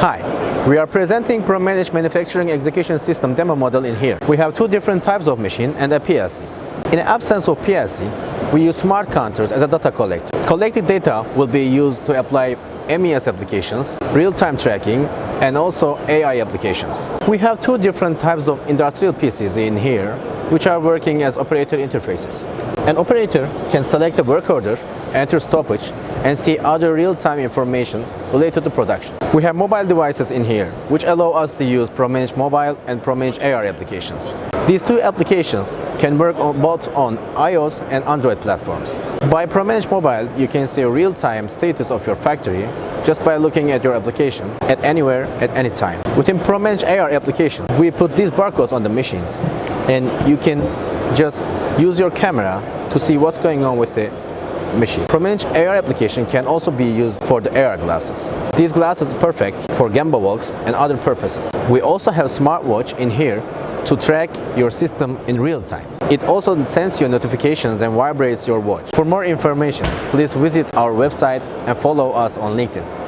Hi, we are presenting ProManage Manufacturing Execution System demo model in here. We have two different types of machine and a PLC. In absence of PLC, we use smart counters as a data collector. Collected data will be used to apply MES applications, real-time tracking, and also AI applications. We have two different types of industrial PCs in here, which are working as operator interfaces. An operator can select a work order, enter stoppage, and see other real-time information related to production. We have mobile devices in here, which allow us to use ProManage Mobile and ProManage AR applications. These two applications can work both on iOS and Android platforms. By ProManage Mobile, you can see a real-time status of your factory just by looking at your application at anywhere, at any time. Within ProManage AR application, we put these barcodes on the machines, and you can just use your camera to see what's going on with the machine. ProManage AR application can also be used for the AR glasses. These glasses are perfect for Gemba walks and other purposes. We also have smartwatch in here to track your system in real time. It also sends you notifications and vibrates your watch. For more information, please visit our website and follow us on LinkedIn.